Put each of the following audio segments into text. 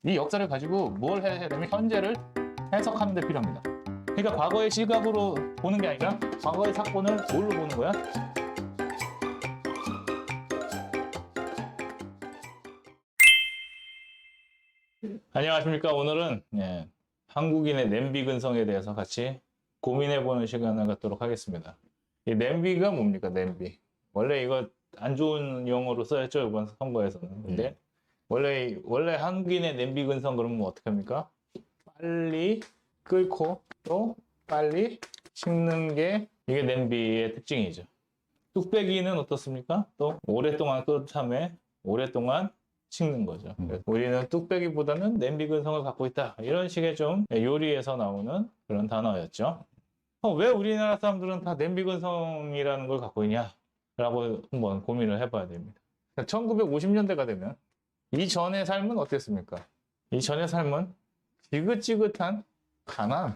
이 역사를 가지고 뭘 해야 되냐면 현재를 해석하는 데 필요합니다. 그러니까 과거의 시각으로 보는 게 아니라 과거의 사건을 뭘로 보는 거야? 안녕하십니까. 오늘은 한국인의 냄비 근성에 대해서 같이 고민해보는 시간을 갖도록 하겠습니다. 이 냄비가 뭡니까? 냄비. 원래 이거 안 좋은 용어로 써였죠, 이번 선거에서는. 근데 원래 한국인의 냄비 근성 그러면 어떻게 합니까? 빨리 끓고 또 빨리 식는 게 이게 냄비의 특징이죠. 뚝배기는 어떻습니까? 또 오랫동안 끓음에 오랫동안 식는 거죠. 그래서 우리는 뚝배기보다는 냄비 근성을 갖고 있다. 이런 식의 좀 요리에서 나오는 그런 단어였죠. 왜 우리나라 사람들은 다 냄비 근성이라는 걸 갖고 있냐? 라고 한번 고민을 해봐야 됩니다. 1950년대가 되면 이전의 삶은 어땠습니까? 이전의 삶은 지긋지긋한 가난이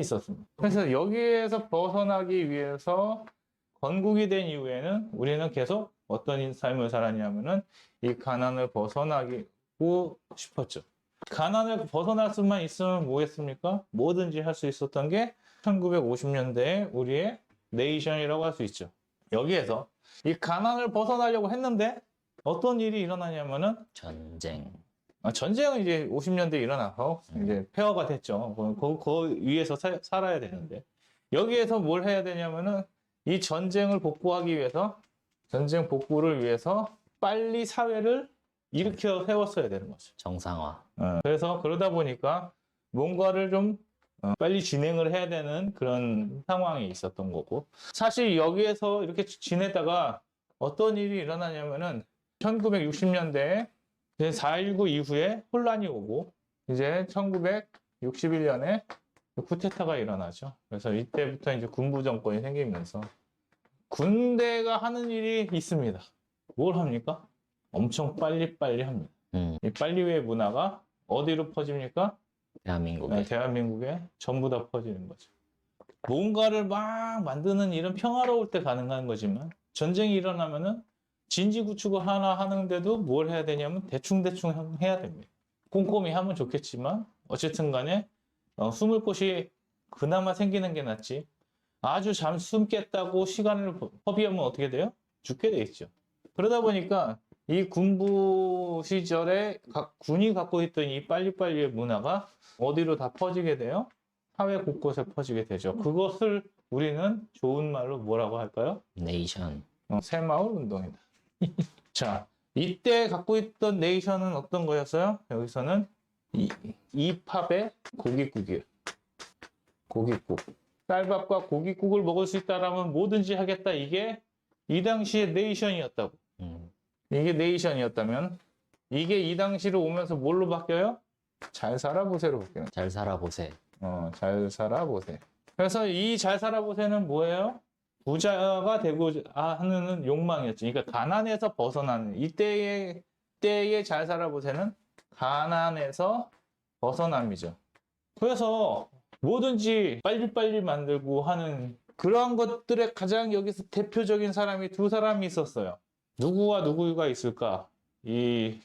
있었습니다. 그래서 여기에서 벗어나기 위해서 건국이 된 이후에는 우리는 계속 어떤 삶을 살았냐면은 이 가난을 벗어나고 싶었죠. 가난을 벗어날 수만 있으면 뭐겠습니까? 뭐든지 할 수 있었던 게 1950년대에 우리의 네이션이라고 할 수 있죠. 여기에서 이 가난을 벗어나려고 했는데 어떤 일이 일어나냐면은 전쟁은 이제 50년대에 일어나서 이제 폐허가 됐죠. 그 위에서 살아야 되는데 여기에서 뭘 해야 되냐면은 이 전쟁을 복구하기 위해서 전쟁 복구를 위해서 빨리 사회를 일으켜 세웠어야 되는 거죠. 정상화. 그래서 그러다 보니까 뭔가를 좀 빨리 진행을 해야 되는 그런 상황이 있었던 거고 사실 여기에서 이렇게 지내다가 어떤 일이 일어나냐면은 1960년대에 4.19 이후에 혼란이 오고 이제 1961년에 쿠데타가 일어나죠. 그래서 이때부터 이제 군부 정권이 생기면서 군대가 하는 일이 있습니다. 뭘 합니까? 엄청 빨리빨리 합니다. 이 빨리의 문화가 어디로 퍼집니까? 대한민국에. 대한민국에 전부 다 퍼지는 거죠. 뭔가를 막 만드는 일은 평화로울 때 가능한 거지만 전쟁이 일어나면은 진지 구축을 하나 하는데도 뭘 해야 되냐면 대충대충 해야 됩니다. 꼼꼼히 하면 좋겠지만 어쨌든 간에 숨을 곳이 그나마 생기는 게 낫지 아주 잠 숨겠다고 시간을 허비하면 어떻게 돼요? 죽게 돼 있죠. 그러다 보니까 이 군부 시절에 각 군이 갖고 있던 이 빨리빨리의 문화가 어디로 다 퍼지게 돼요? 사회 곳곳에 퍼지게 되죠. 그것을 우리는 좋은 말로 뭐라고 할까요? 네이션. 새마을 운동이다. 자, 이때 갖고 있던 네이션은 어떤 거였어요? 여기서는 이팝의 고깃국이에요. 고깃국. 쌀밥과 고깃국을 먹을 수 있다라면 뭐든지 하겠다. 이게 이 당시의 네이션이었다고. 이게 네이션이었다면 이게 이 당시로 오면서 뭘로 바뀌어요? 잘 살아보세로 바뀌어요. 잘 살아보세. 잘 살아보세. 그래서 이 잘 살아보세는 뭐예요? 부자가 되고자 하는 욕망이었지. 그러니까 가난에서 벗어나는 이때의 잘 살아보세는 가난에서 벗어남이죠. 그래서 뭐든지 빨리빨리 만들고 하는 그러한 것들의 가장 여기서 대표적인 사람이 두 사람이 있었어요. 누구와 누구가 있을까? 이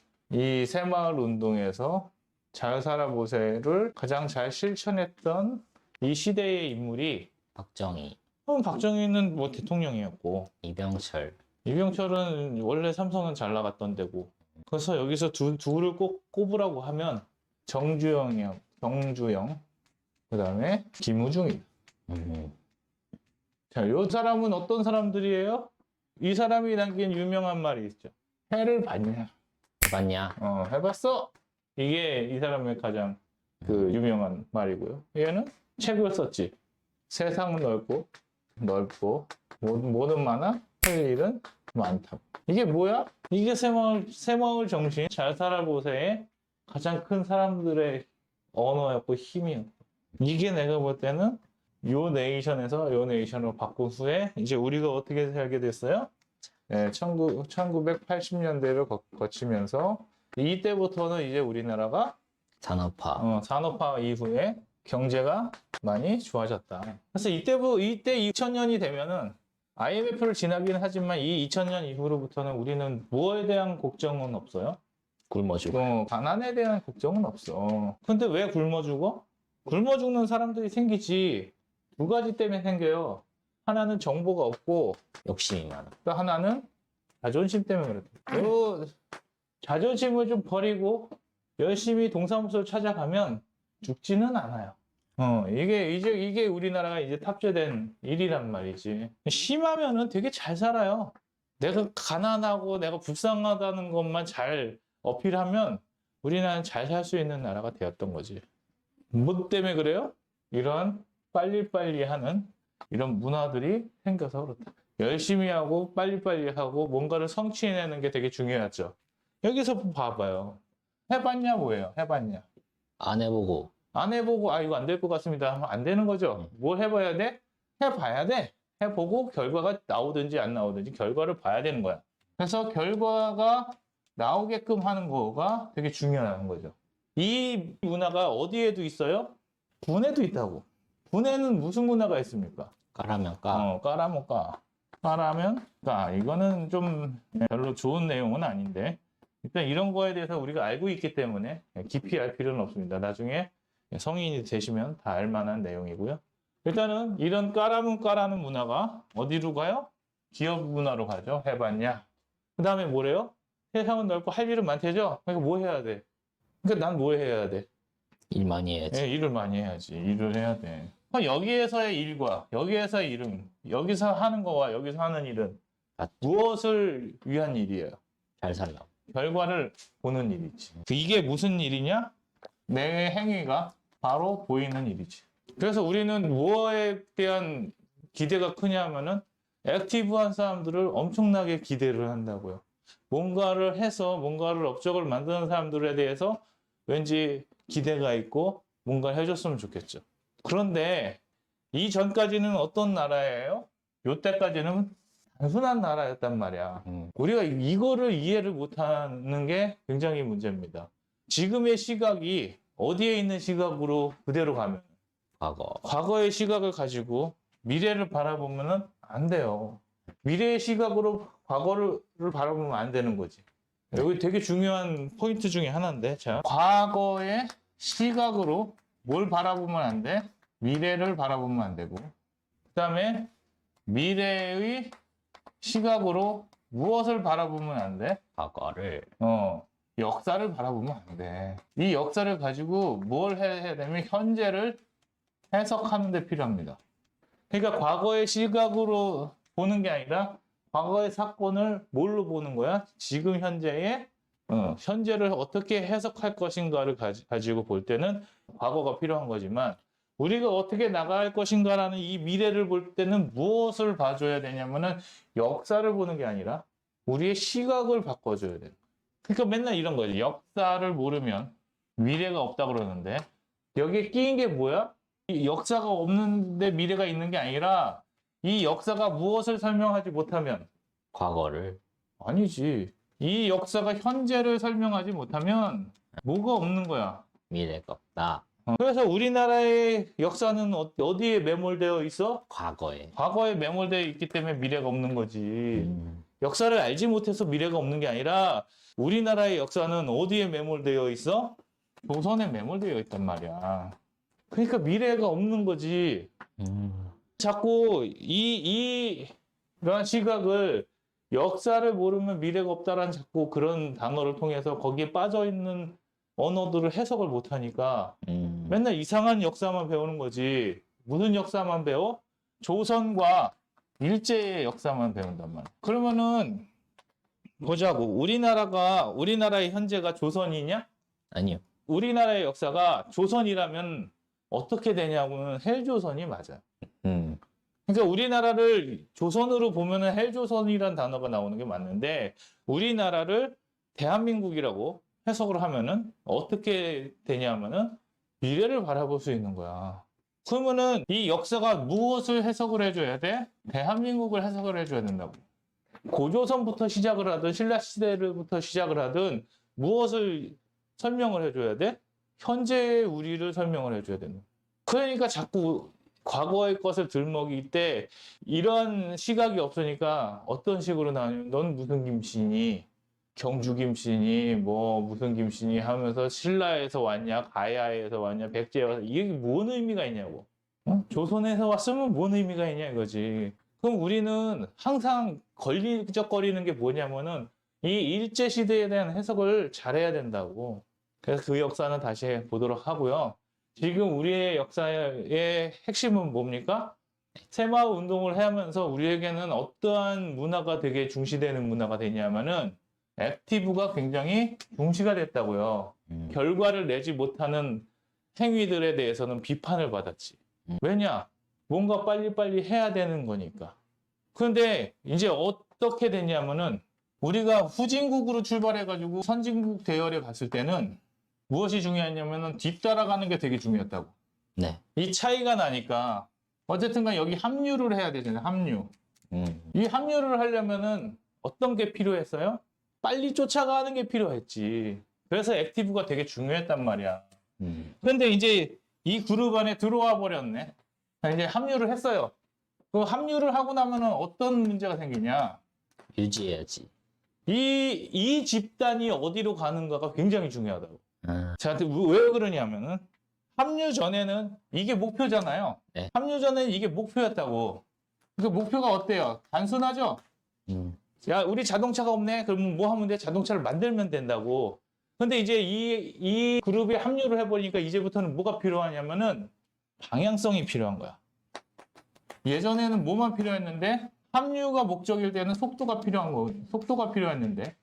새마을 운동에서 잘 살아보세를 가장 잘 실천했던 이 시대의 인물이 박정희. 박정희는 뭐 대통령이었고 이병철은 원래 삼성은 잘 나갔던 데고 그래서 여기서 둘을 꼭 꼽으라고 하면 정주영 그 다음에 김우중이다. 자, 이 사람은 어떤 사람들이에요? 이 사람이 남긴 유명한 말이 있죠. 해를 봤냐? 해봤냐? 해봤어. 이게 이 사람의 가장 그 유명한 말이고요. 얘는 책을 썼지. 세상은 넓고 뭐는 많아? 할 일은 많다. 이게 뭐야? 이게 새마을 정신 잘 살아보세의 가장 큰 사람들의 언어였고 힘이었고 이게 내가 볼 때는 요 네이션으로 바꾼 후에 이제 우리가 어떻게 살게 됐어요? 1980년대를 거치면서 이때부터는 이제 우리나라가 산업화 이후에 경제가 많이 좋아졌다. 그래서 이때 2000년이 되면은 IMF를 지나긴 하지만 이 2000년 이후로부터는 우리는 무엇에 대한 걱정은 없어요? 굶어 죽어. 가난에 대한 걱정은 없어. 근데 왜 굶어 죽어? 굶어 죽는 사람들이 생기지. 두 가지 때문에 생겨요. 하나는 정보가 없고, 욕심이 많아. 또 하나는 자존심 때문에 그래. 자존심을 좀 버리고 열심히 동사무소를 찾아가면 죽지는 않아요. 이게 우리나라가 이제 탑재된 일이란 말이지. 심하면은 되게 잘 살아요. 내가 가난하고 내가 불쌍하다는 것만 잘 어필하면 우리나라는 잘 살 수 있는 나라가 되었던 거지. 뭐 때문에 그래요? 이런 빨리빨리 하는 이런 문화들이 생겨서 그렇다. 열심히 하고 빨리빨리 하고 뭔가를 성취해내는 게 되게 중요하죠. 여기서 봐봐요. 해봤냐 뭐예요? 해봤냐? 안 해보고 안 해보고 이거 안 될 것 같습니다 하면 안 되는 거죠. 뭘 해봐야 돼? 해봐야 돼. 해보고 결과가 나오든지 안 나오든지 결과를 봐야 되는 거야. 그래서 결과가 나오게끔 하는 거가 되게 중요한 거죠. 이 문화가 어디에도 있어요? 군에도 있다고. 군에는 무슨 문화가 있습니까? 까라면 까. 까라면 까. 까라면 까. 이거는 좀 별로 좋은 내용은 아닌데 일단 이런 거에 대해서 우리가 알고 있기 때문에 깊이 알 필요는 없습니다. 나중에 성인이 되시면 다 알만한 내용이고요. 일단은 이런 까라면 까라는 문화가 어디로 가요? 기업 문화로 가죠. 해봤냐? 그 다음에 뭐래요? 세상은 넓고 할 일은 많대죠? 그러니까 뭐 해야 돼? 그러니까 난 뭐 해야 돼? 일 많이 해야지. 일을 많이 해야지. 일을 해야 돼. 여기에서의 일과 여기에서의 일은 여기서 하는 거와 여기서 하는 일은 무엇을 위한 일이에요? 잘 살라. 결과를 보는 일이지. 이게 무슨 일이냐? 내 행위가 바로 보이는 일이지. 그래서 우리는 무엇에 대한 기대가 크냐면은 액티브한 사람들을 엄청나게 기대를 한다고요. 뭔가를 해서 뭔가를 업적을 만드는 사람들에 대해서 왠지 기대가 있고 뭔가를 해줬으면 좋겠죠. 그런데 이전까지는 어떤 나라예요? 요때까지는 단순한 나라였단 말이야. 우리가 이거를 이해를 못하는 게 굉장히 문제입니다. 지금의 시각이 어디에 있는 시각으로 그대로 가면 과거의 시각을 가지고 미래를 바라보면 안 돼요. 미래의 시각으로 과거를 바라보면 안 되는 거지. 여기 되게 중요한 포인트 중에 하나인데, 자, 과거의 시각으로 뭘 바라보면 안 돼? 미래를 바라보면 안 되고, 그 다음에 미래의 시각으로 무엇을 바라보면 안 돼? 과거를. 역사를 바라보면 안 돼. 이 역사를 가지고 뭘 해야 되면 현재를 해석하는 데 필요합니다. 그러니까 과거의 시각으로 보는 게 아니라 과거의 사건을 뭘로 보는 거야? 지금 현재의 현재를 어떻게 해석할 것인가를 가지고 볼 때는 과거가 필요한 거지만 우리가 어떻게 나갈 것인가라는 이 미래를 볼 때는 무엇을 봐줘야 되냐면은 역사를 보는 게 아니라 우리의 시각을 바꿔줘야 돼요. 그러니까 맨날 이런 거지. 역사를 모르면 미래가 없다 그러는데 여기에 끼인 게 뭐야? 이 역사가 없는데 미래가 있는 게 아니라 이 역사가 무엇을 설명하지 못하면 과거를. 아니지. 이 역사가 현재를 설명하지 못하면 뭐가 없는 거야. 미래가 없다. 그래서 우리나라의 역사는 어디에 매몰되어 있어? 과거에. 과거에 매몰되어 있기 때문에 미래가 없는 거지. 역사를 알지 못해서 미래가 없는 게 아니라 우리나라의 역사는 어디에 매몰되어 있어? 조선에 매몰되어 있단 말이야. 그러니까 미래가 없는 거지. 자꾸 이러한 시각을 역사를 모르면 미래가 없다라는 자꾸 그런 단어를 통해서 거기에 빠져 있는 언어들을 해석을 못 하니까 맨날 이상한 역사만 배우는 거지. 무슨 역사만 배워? 조선과 일제의 역사만 배운단 말이야. 그러면은 보자고. 우리나라의 현재가 조선이냐? 아니요. 우리나라의 역사가 조선이라면 어떻게 되냐고는 헬조선이 맞아요. 그러니까 우리나라를 조선으로 보면은 헬조선이라는 단어가 나오는 게 맞는데 우리나라를 대한민국이라고 해석을 하면은 어떻게 되냐면은 미래를 바라볼 수 있는 거야. 그러면은 이 역사가 무엇을 해석을 해줘야 돼? 대한민국을 해석을 해줘야 된다고. 고조선부터 시작을 하든 신라시대부터 시작을 하든 무엇을 설명을 해줘야 돼? 현재의 우리를 설명을 해줘야 된다. 그러니까 자꾸 과거의 것을 들먹일 때 이런 시각이 없으니까 어떤 식으로 나오냐면 넌 무슨 김씨니? 경주 김씨니 뭐 무슨 김씨니 하면서 신라에서 왔냐, 가야에서 왔냐, 백제에서 왔냐, 이게 뭔 의미가 있냐고. 어? 조선에서 왔으면 뭔 의미가 있냐 이거지. 그럼 우리는 항상 걸리적거리는 게 뭐냐면은 이 일제 시대에 대한 해석을 잘해야 된다고. 그래서 그 역사는 다시 보도록 하고요. 지금 우리의 역사의 핵심은 뭡니까? 새마을 운동을 하면서 우리에게는 어떠한 문화가 되게 중시되는 문화가 되냐면은 액티브가 굉장히 중시가 됐다고요. 결과를 내지 못하는 행위들에 대해서는 비판을 받았지. 왜냐? 뭔가 빨리빨리 해야 되는 거니까. 그런데 이제 어떻게 됐냐면은 우리가 후진국으로 출발해가지고 선진국 대열에 갔을 때는 무엇이 중요했냐면은 뒤따라가는 게 되게 중요했다고. 네. 이 차이가 나니까 어쨌든 간 여기 합류를 해야 되잖아요. 합류. 이 합류를 하려면은 어떤 게 필요했어요? 빨리 쫓아가는 게 필요했지. 그래서 액티브가 되게 중요했단 말이야. 근데 이제 이 그룹 안에 들어와 버렸네. 이제 합류를 했어요. 그 합류를 하고 나면은 어떤 문제가 생기냐? 유지해야지. 이 집단이 어디로 가는가가 굉장히 중요하다고. 자, 왜 그러냐면은 합류 전에는 이게 목표잖아요. 네. 합류 전에는 이게 목표였다고. 그 목표가 어때요? 단순하죠? 야, 우리 자동차가 없네? 그러면 뭐 하면 돼? 자동차를 만들면 된다고. 근데 이제 이 그룹에 합류를 해보니까 이제부터는 뭐가 필요하냐면은 방향성이 필요한 거야. 예전에는 뭐만 필요했는데 합류가 목적일 때는 속도가 필요한 거, 속도가 필요했는데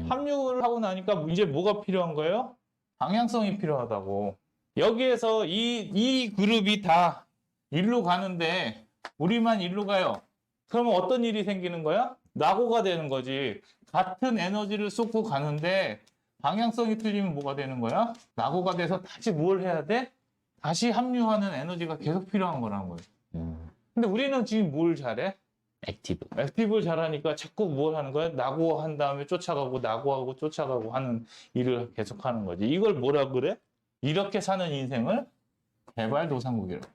합류를 하고 나니까 이제 뭐가 필요한 거예요? 방향성이 필요하다고. 여기에서 이 그룹이 다 일로 가는데 우리만 일로 가요. 그러면 어떤 일이 생기는 거야? 낙오가 되는 거지. 같은 에너지를 쏟고 가는데 방향성이 틀리면 뭐가 되는 거야? 낙오가 돼서 다시 뭘 해야 돼? 다시 합류하는 에너지가 계속 필요한 거라는 거예요. 근데 우리는 지금 뭘 잘해? 액티브. 액티브를 잘하니까 자꾸 뭘 하는 거야? 낙오한 다음에 쫓아가고 낙오하고 쫓아가고 하는 일을 계속하는 거지. 이걸 뭐라 그래? 이렇게 사는 인생을 개발도상국이라고.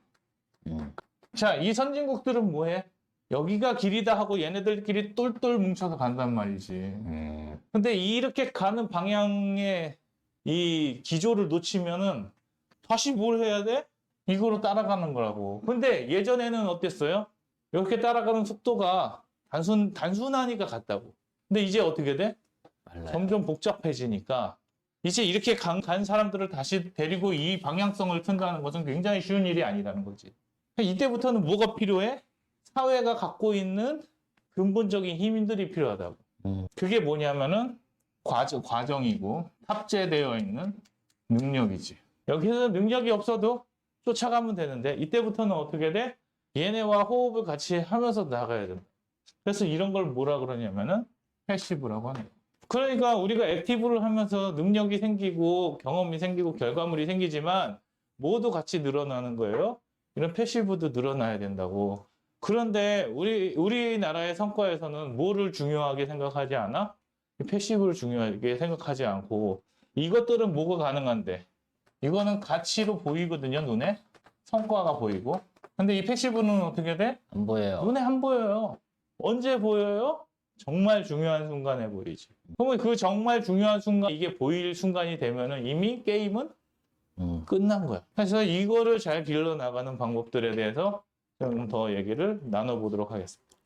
자, 이 선진국들은 뭐해? 여기가 길이다 하고 얘네들끼리 똘똘 뭉쳐서 간단 말이지. 근데 이렇게 가는 방향의 이 기조를 놓치면은 다시 뭘 해야 돼? 이거로 따라가는 거라고. 근데 예전에는 어땠어요? 이렇게 따라가는 속도가 단순하니까 같다고. 근데 이제 어떻게 돼? 빨라요. 점점 복잡해지니까 이제 이렇게 간 사람들을 다시 데리고 이 방향성을 튼다는 것은 굉장히 쉬운 일이 아니라는 거지. 이때부터는 뭐가 필요해? 사회가 갖고 있는 근본적인 힘들이 필요하다고. 그게 뭐냐면은 과정이고 탑재되어 있는 능력이지. 여기서 능력이 없어도 쫓아가면 되는데 이때부터는 어떻게 돼? 얘네와 호흡을 같이 하면서 나가야 된다. 그래서 이런 걸 뭐라 그러냐면은 패시브라고 하는 거예요. 그러니까 우리가 액티브를 하면서 능력이 생기고 경험이 생기고 결과물이 생기지만 모두 같이 늘어나는 거예요. 이런 패시브도 늘어나야 된다고. 그런데 우리나라의 성과에서는 뭐를 중요하게 생각하지 않아? 패시브를 중요하게 생각하지 않고 이것들은 뭐가 가능한데 이거는 가치로 보이거든요, 눈에. 성과가 보이고. 근데 이 패시브는 어떻게 돼? 안 보여요. 눈에 안 보여요. 언제 보여요? 정말 중요한 순간에 보이지. 그러면 그 정말 중요한 순간, 이게 보일 순간이 되면은 이미 게임은 끝난 거야. 그래서 이거를 잘 길러 나가는 방법들에 대해서 좀 더 얘기를 나눠보도록 하겠습니다.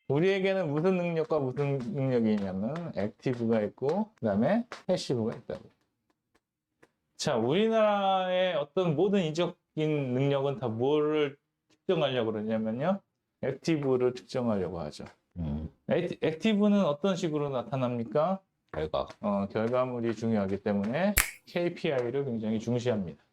우리에게는 무슨 능력과 무슨 능력이 있냐면 액티브가 있고 그다음에 패시브가 있다고. 자, 우리나라의 어떤 모든 인적인 능력은 다 뭐를 특정하려고 그러냐면요. 액티브를 특정하려고 하죠. 액티브는 어떤 식으로 나타납니까? 결과. 결과물이 중요하기 때문에 KPI를 굉장히 중시합니다.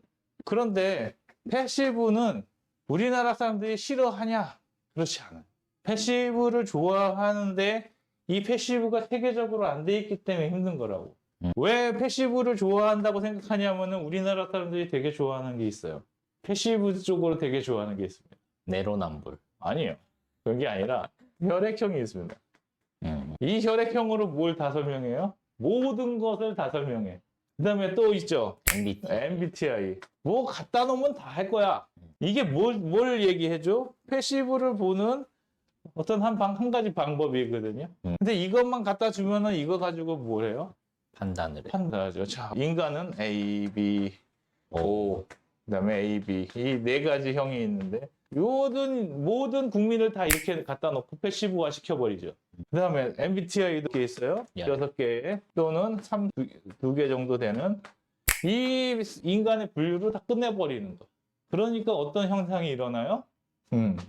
그런데 패시브는 우리나라 사람들이 싫어하냐? 그렇지 않아요. 패시브를 좋아하는데 이 패시브가 세계적으로 안 돼 있기 때문에 힘든 거라고. 왜 패시브를 좋아한다고 생각하냐면은 우리나라 사람들이 되게 좋아하는 게 있어요. 패시브 쪽으로 되게 좋아하는 게 있습니다. 내로남불. 아니에요. 그게 아니라 혈액형이 있습니다. 이 혈액형으로 뭘 다 설명해요? 모든 것을 다 설명해. 그 다음에 또 있죠. MBTI. 뭐 갖다 놓으면 다 할 거야. 이게 뭘 얘기해줘? 패시브를 보는 어떤 한 가지 방법이거든요. 근데 이것만 갖다 주면은 이거 가지고 뭘 해요? 판단을 해. 판단하죠. 자, 인간은 A, B, O, 그다음에 A, B 이 네 가지 형이 있는데 모든 국민을 다 이렇게 갖다 놓고 패시브화 시켜버리죠. 그다음에 MBTI도 이렇게 있어요. 예. 6개 또는 2개 정도 되는 이 인간의 분류를 다 끝내버리는 거. 그러니까 어떤 현상이 일어나요?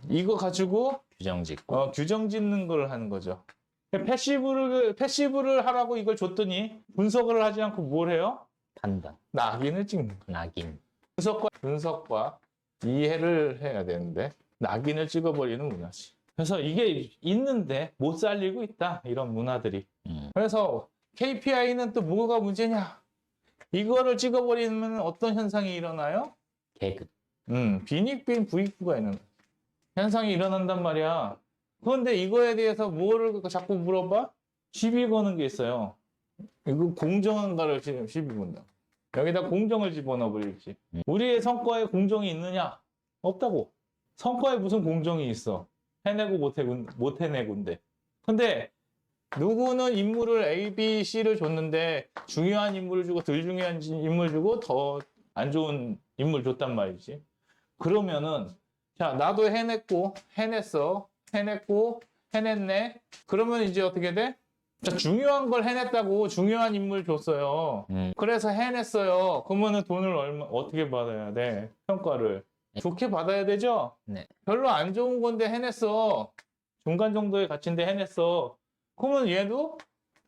이거 가지고 규정 짓고. 규정 짓는 걸 하는 거죠. 패시브를 하라고 이걸 줬더니 분석을 하지 않고 뭘 해요? 판단. 낙인을 찍는 거예요. 낙인. 분석과 이해를 해야 되는데 낙인을 찍어버리는 문화지. 그래서 이게 있는데 못 살리고 있다. 이런 문화들이. 그래서 KPI는 또 뭐가 문제냐? 이거를 찍어버리면 어떤 현상이 일어나요? 계급. 빈익빈 부익부가 있는 현상이 일어난단 말이야. 그런데 이거에 대해서 뭐를 자꾸 물어봐? 시비 거는 게 있어요. 이거 공정한가를 지금 시비 건다. 여기다 공정을 집어넣어 버릴지. 우리의 성과에 공정이 있느냐? 없다고. 성과에 무슨 공정이 있어? 해내고 못 해내고인데. 근데 누구는 인물을 A, B, C를 줬는데 중요한 인물을 주고 덜 중요한 인물 주고 더 안 좋은 인물 줬단 말이지. 그러면은 자, 나도 해냈고 해냈네. 그러면 이제 어떻게 돼? 자, 중요한 걸 해냈다고 중요한 인물 줬어요. 그래서 해냈어요. 그러면은 돈을 어떻게 받아야 돼? 평가를. 좋게 받아야 되죠? 네. 별로 안 좋은 건데 해냈어. 중간 정도의 가치인데 해냈어. 그러면 얘도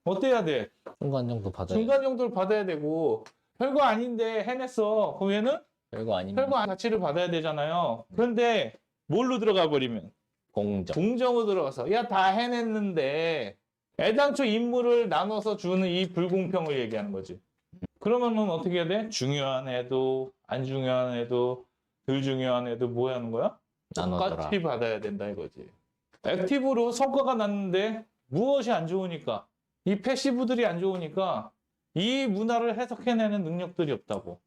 어때야 돼? 중간 정도 받아야 중간 정도를 받아야 되고 별거 아닌데 해냈어. 그럼 얘는 별거 아니면 별거 아닌 가치를 받아야 되잖아요. 그런데 뭘로 들어가 버리면? 공정. 공정으로 들어가서 야, 다 해냈는데 애당초 인물을 나눠서 주는 이 불공평을 얘기하는 거지. 그러면은 어떻게 해야 돼? 중요한 애도 안 중요한 애도 덜 중요한 애도 뭐 하는 거야? 나눠더라. 똑같이 받아야 된다 이거지. 액티브로 성과가 났는데 무엇이 안 좋으니까 이 패시브들이 안 좋으니까 이 문화를 해석해내는 능력들이 없다고.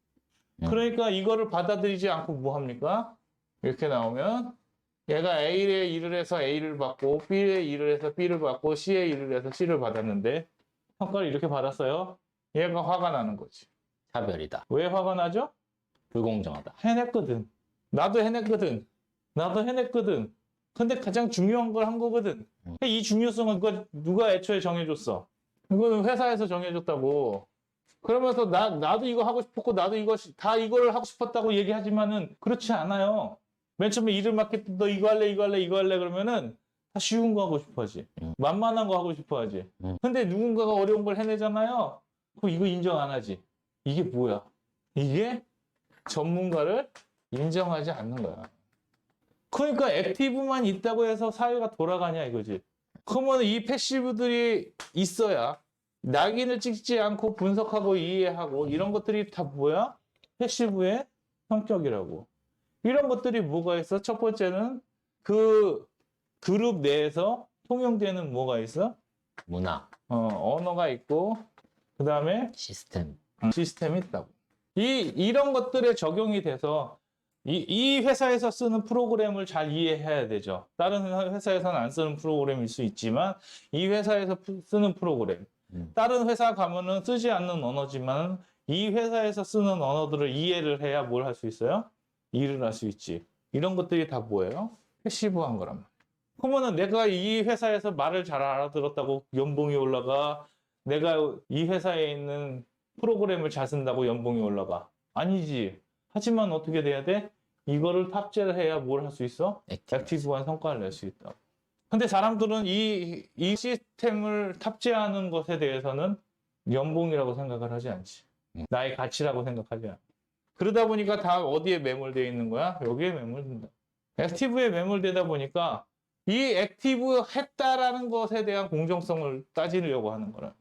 그러니까 이거를 받아들이지 않고 뭐 합니까? 이렇게 나오면 얘가 A에 일을 해서 A를 받고 B에 일을 해서 B를 받고 C에 일을 해서 C를 받았는데 성과를 이렇게 받았어요. 얘가 화가 나는 거지. 차별이다. 왜 화가 나죠? 불공정하다. 해냈거든. 나도 해냈거든. 근데 가장 중요한 걸 한 거거든. 이 중요성은 누가 애초에 정해줬어? 이거는 회사에서 정해줬다고. 그러면서 나도 이거 하고 싶었고 나도 이걸 하고 싶었다고 얘기하지만은 그렇지 않아요. 맨 처음에 일을 맡길 때 너 이거 할래 그러면은 다 쉬운 거 하고 싶어 하지. 만만한 거 하고 싶어 하지. 근데 누군가가 어려운 걸 해내잖아요. 그럼 이거 인정 안 하지. 이게 뭐야? 이게 전문가를 인정하지 않는 거야. 그러니까 액티브만 있다고 해서 사회가 돌아가냐 이거지. 그러면 이 패시브들이 있어야 낙인을 찍지 않고 분석하고 이해하고 이런 것들이 다 뭐야? 패시브의 성격이라고. 이런 것들이 뭐가 있어? 첫 번째는 그 그룹 내에서 통용되는 뭐가 있어? 문화. 언어가 있고 그 다음에 시스템. 시스템이 있다고. 이런 것들에 적용이 돼서 이 회사에서 쓰는 프로그램을 잘 이해해야 되죠. 다른 회사에서는 안 쓰는 프로그램일 수 있지만 이 회사에서 쓰는 프로그램. 다른 회사 가면은 쓰지 않는 언어지만 이 회사에서 쓰는 언어들을 이해를 해야 뭘 할 수 있어요? 일을 할 수 있지. 이런 것들이 다 뭐예요? 패시브한 거란 말이에요. 그러면은 내가 이 회사에서 말을 잘 알아들었다고 연봉이 올라가. 내가 이 회사에 있는 프로그램을 잘 쓴다고 연봉이 올라가. 아니지. 하지만 어떻게 돼야 돼? 이거를 탑재를 해야 뭘 할 수 있어? 액티브한 성과를 낼 수 있다. 근데 사람들은 이 시스템을 탑재하는 것에 대해서는 연봉이라고 생각을 하지 않지. 나의 가치라고 생각하지 않아. 그러다 보니까 다 어디에 매몰되어 있는 거야? 여기에 매몰된다. 액티브에 매몰되다 보니까 이 액티브 했다라는 것에 대한 공정성을 따지려고 하는 거라.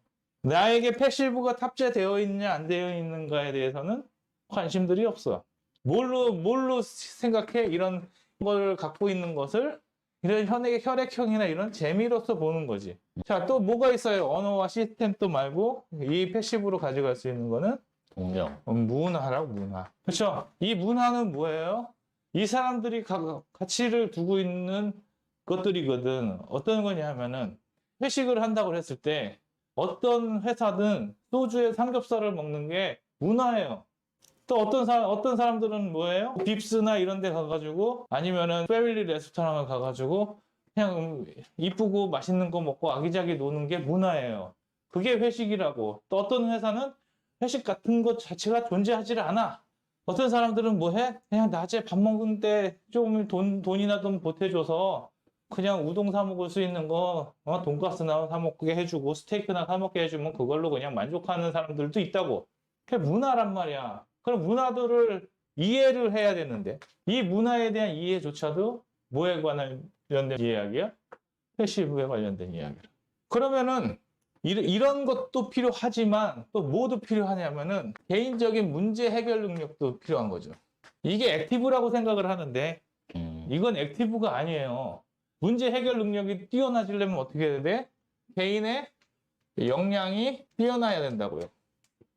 나에게 패시브가 탑재되어 있느냐 안 되어 있는가에 대해서는 관심들이 없어. 뭘로 생각해? 이런 걸 갖고 있는 것을 이런 혈액형이나 이런 재미로서 보는 거지. 자, 또 뭐가 있어요? 언어와 시스템 또 말고 이 패시브로 가져갈 수 있는 거는 공정. 문화라고, 문화. 그렇죠? 이 문화는 뭐예요? 이 사람들이 가치를 두고 있는 것들이거든. 어떤 거냐 하면은 회식을 한다고 했을 때 어떤 회사든 소주에 삼겹살을 먹는 게 문화예요. 또 어떤 사람들은 뭐예요? 빕스나 이런 데 가가지고 아니면은 패밀리 레스토랑을 가가지고 그냥 이쁘고 맛있는 거 먹고 아기자기 노는 게 문화예요. 그게 회식이라고. 또 어떤 회사는 회식 같은 것 자체가 존재하지 않아. 어떤 사람들은 뭐 해? 그냥 낮에 밥 먹는 때 좀 돈이나 좀 보태줘서 그냥 우동 사 먹을 수 있는 거, 돈가스나 사 먹게 해주고 스테이크나 사 먹게 해주면 그걸로 그냥 만족하는 사람들도 있다고. 그게 문화란 말이야. 그럼 문화들을 이해를 해야 되는데 이 문화에 대한 이해조차도 뭐에 관련된 이야기야? 패시브에 관련된 이야기야. 그러면은 이런 것도 필요하지만 또 뭐도 필요하냐면은 개인적인 문제 해결 능력도 필요한 거죠. 이게 액티브라고 생각을 하는데 이건 액티브가 아니에요. 문제 해결 능력이 뛰어나지려면 어떻게 해야 돼? 개인의 역량이 뛰어나야 된다고요.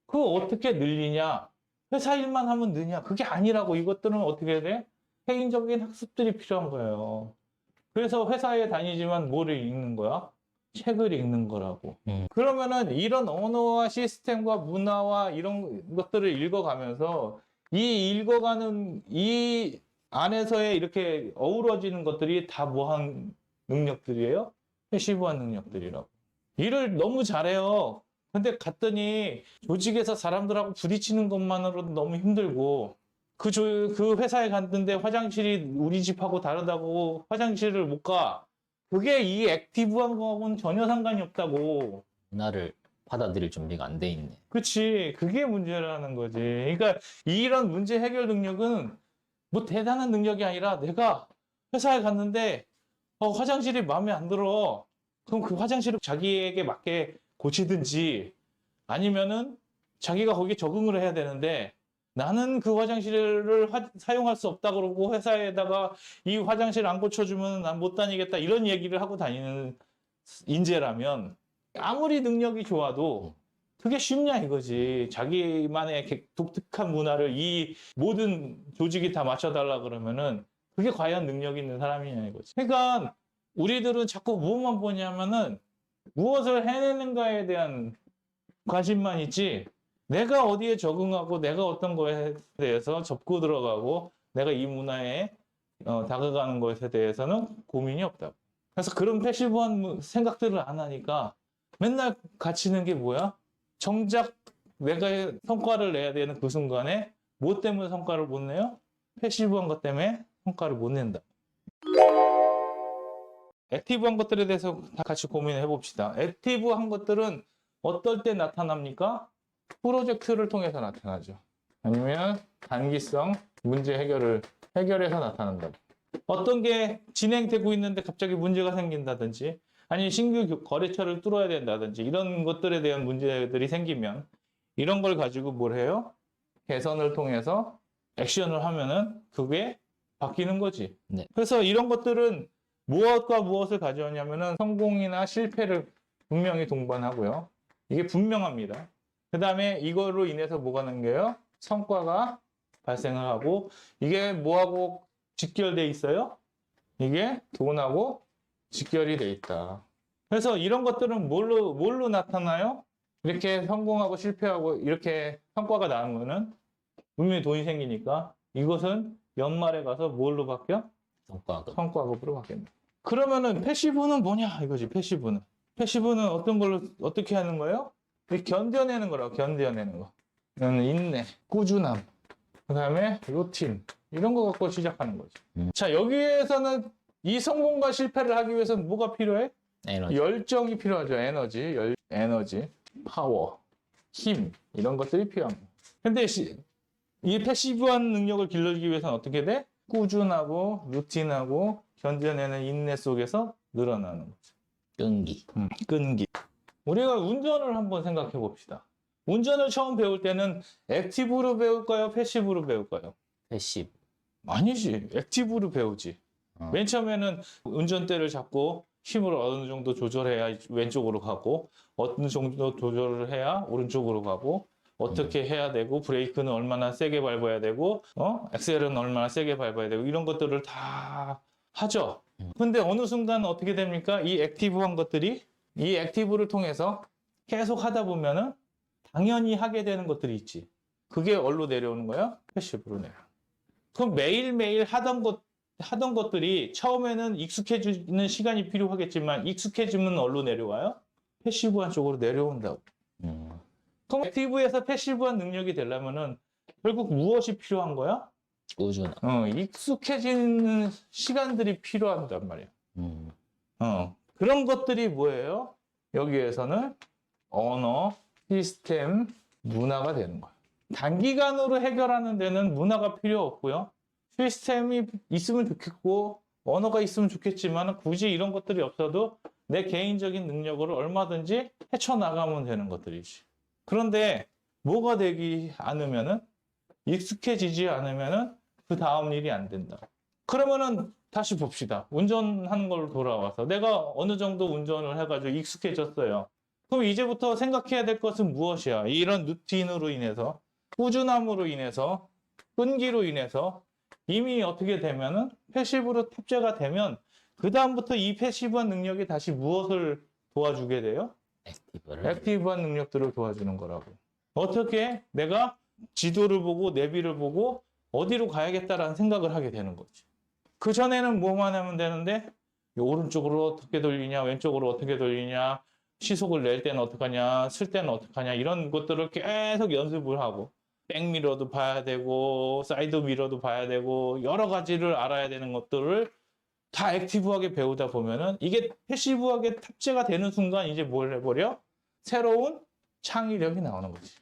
그거 어떻게 늘리냐? 회사 일만 하면 느냐? 그게 아니라고. 이것들은 어떻게 해야 돼? 개인적인 학습들이 필요한 거예요. 그래서 회사에 다니지만 뭐를 읽는 거야? 책을 읽는 거라고. 그러면은 이런 언어와 시스템과 문화와 이런 것들을 읽어가면서 이 안에서의 이렇게 어우러지는 것들이 다 뭐한 능력들이에요? 패시브한 능력들이라고. 일을 너무 잘해요. 근데 갔더니 조직에서 사람들하고 부딪히는 것만으로도 너무 힘들고 그 회사에 갔는데 화장실이 우리 집하고 다르다고 화장실을 못 가. 그게 이 액티브한 거하고는 전혀 상관이 없다고. 문화를 받아들일 준비가 안 돼 있네. 그치. 그게 문제라는 거지. 그러니까 이런 문제 해결 능력은 뭐 대단한 능력이 아니라 내가 회사에 갔는데 화장실이 마음에 안 들어. 그럼 그 화장실을 자기에게 맞게 고치든지 아니면은 자기가 거기에 적응을 해야 되는데 나는 그 화장실을 사용할 수 없다 그러고 회사에다가 이 화장실 안 고쳐주면 난 못 다니겠다 이런 얘기를 하고 다니는 인재라면 아무리 능력이 좋아도 그게 쉽냐 이거지. 자기만의 독특한 문화를 이 모든 조직이 다 맞춰달라 그러면은 그게 과연 능력 있는 사람이냐 이거지. 그러니까 우리들은 자꾸 무엇만 보냐면은 무엇을 해내는가에 대한 관심만 있지 내가 어디에 적응하고 내가 어떤 거에 대해서 접고 들어가고 내가 이 문화에 다가가는 것에 대해서는 고민이 없다고. 그래서 그런 패시브한 생각들을 안 하니까 맨날 갇히는 게 뭐야? 정작 내가 성과를 내야 되는 그 순간에 뭐 때문에 성과를 못 내요? 패시브한 것 때문에 성과를 못 낸다. 액티브한 것들에 대해서 다 같이 고민해 봅시다. 액티브한 것들은 어떨 때 나타납니까? 프로젝트를 통해서 나타나죠. 아니면 단기성 문제 해결해서 나타난다. 어떤 게 진행되고 있는데 갑자기 문제가 생긴다든지 아니면 신규 거래처를 뚫어야 된다든지 이런 것들에 대한 문제들이 생기면 이런 걸 가지고 뭘 해요? 개선을 통해서 액션을 하면은 그게 바뀌는 거지. 네. 그래서 이런 것들은 무엇과 무엇을 가져오냐면은 성공이나 실패를 분명히 동반하고요. 이게 분명합니다. 그 다음에 이거로 인해서 뭐가 남겨요? 성과가 발생을 하고 이게 뭐하고 직결돼 있어요? 이게 돈하고 직결이 돼 있다. 그래서 이런 것들은 뭘로 나타나요? 이렇게 성공하고 실패하고 이렇게 성과가 나오면은 분명히 돈이 생기니까 이것은 연말에 가서 뭘로 바뀌어? 성과급. 성과급으로 바뀝니다. 그러면은 패시브는 뭐냐 이거지. 패시브는 어떤 걸로 어떻게 하는 거예요? 견뎌내는 거라고. 견뎌내는 거. 인내, 꾸준함, 그 다음에 루틴 이런 거 갖고 시작하는 거죠. 자, 여기에서는 이 성공과 실패를 하기 위해서는 뭐가 필요해? 에너지. 열정이 필요하죠. 에너지, 파워, 힘 이런 것들이 필요합니다. 근데 이 패시브한 능력을 길러주기 위해서는 어떻게 돼? 꾸준하고 루틴하고 견뎌내는 인내 속에서 늘어나는 거죠. 끈기. 우리가 운전을 한번 생각해 봅시다. 운전을 처음 배울 때는 액티브로 배울까요? 패시브로 배울까요? 패시브. 아니지. 액티브로 배우지. 맨 처음에는 운전대를 잡고 힘을 어느 정도 조절해야 왼쪽으로 가고 어느 정도 조절을 해야 오른쪽으로 가고 어떻게 해야 되고 브레이크는 얼마나 세게 밟아야 되고 엑셀은 얼마나 세게 밟아야 되고 이런 것들을 다 하죠. 근데 어느 순간 어떻게 됩니까? 이 액티브한 것들이 이 액티브를 통해서 계속 하다 보면은 당연히 하게 되는 것들이 있지. 그게 어디로 내려오는 거야? 패시브로 내려. 그럼 매일매일 하던 것들이 처음에는 익숙해지는 시간이 필요하겠지만 익숙해지면 어디로 내려와요? 패시브한 쪽으로 내려온다고. 그럼 액티브에서 패시브한 능력이 되려면은 결국 무엇이 필요한 거야? 꾸준함. 익숙해지는 시간들이 필요한단 말이야. 그런 것들이 뭐예요? 여기에서는 언어, 시스템, 문화가 되는 거야. 단기간으로 해결하는 데는 문화가 필요 없고요. 시스템이 있으면 좋겠고 언어가 있으면 좋겠지만 굳이 이런 것들이 없어도 내 개인적인 능력으로 얼마든지 헤쳐나가면 되는 것들이지. 그런데 뭐가 되지 않으면은 익숙해지지 않으면은 그 다음 일이 안 된다. 그러면은 다시 봅시다. 운전하는 걸로 돌아와서 내가 어느 정도 운전을 해가지고 익숙해졌어요. 그럼 이제부터 생각해야 될 것은 무엇이야? 이런 루틴으로 인해서, 꾸준함으로 인해서, 끈기로 인해서 이미 어떻게 되면은 패시브로 탑재가 되면 그 다음부터 이 패시브한 능력이 다시 무엇을 도와주게 돼요? 액티브를. 액티브한 능력들을 도와주는 거라고. 어떻게 내가 지도를 보고 내비를 보고 어디로 가야겠다라는 생각을 하게 되는 거지. 그 전에는 뭐만 하면 되는데 오른쪽으로 어떻게 돌리냐, 왼쪽으로 어떻게 돌리냐, 시속을 낼 때는 어떡하냐, 쓸 때는 어떡하냐 이런 것들을 계속 연습을 하고 백미러도 봐야 되고 사이드 미러도 봐야 되고 여러 가지를 알아야 되는 것들을 다 액티브하게 배우다 보면은 이게 패시브하게 탑재가 되는 순간 이제 뭘 해버려? 새로운 창의력이 나오는 거지.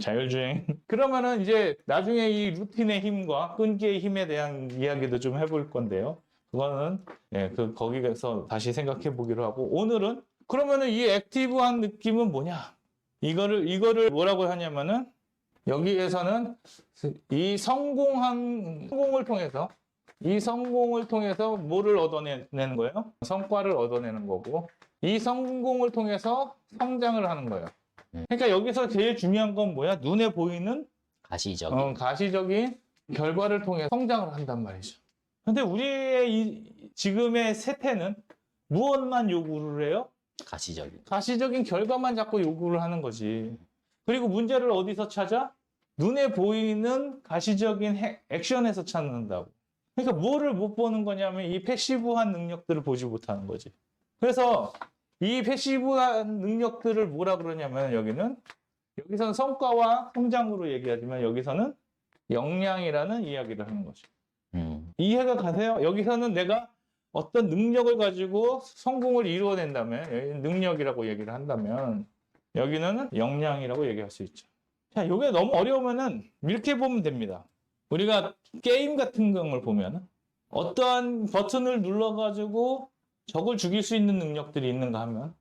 자율주행. 그러면은 이제 나중에 이 루틴의 힘과 끈기의 힘에 대한 이야기도 좀 해볼 건데요. 그거는 거기에서 다시 생각해 보기로 하고 오늘은 그러면은 이 액티브한 느낌은 뭐냐? 이거를 뭐라고 하냐면은 여기에서는 이 성공을 통해서 뭐를 얻어내는 거예요? 성과를 얻어내는 거고 이 성공을 통해서 성장을 하는 거예요. 그러니까 여기서 제일 중요한 건 뭐야? 눈에 보이는 가시적인 결과를 통해 성장을 한단 말이죠. 근데 우리의 지금의 세태는 무엇만 요구를 해요? 가시적인 결과만 자꾸 요구를 하는 거지. 그리고 문제를 어디서 찾아? 눈에 보이는 가시적인 액션에서 찾는다고. 그러니까 뭐를 못 보는 거냐면 이 패시브한 능력들을 보지 못하는 거지. 그래서 이 패시브한 능력들을 뭐라 그러냐면 여기서는 성과와 성장으로 얘기하지만 여기서는 역량이라는 이야기를 하는 거죠. 이해가 가세요? 여기서는 내가 어떤 능력을 가지고 성공을 이루어낸다면 능력이라고 얘기를 한다면 여기는 역량이라고 얘기할 수 있죠. 자, 이게 너무 어려우면은 이렇게 보면 됩니다. 우리가 게임 같은 걸 보면 어떠한 버튼을 눌러가지고 적을 죽일 수 있는 능력들이 있는가 하면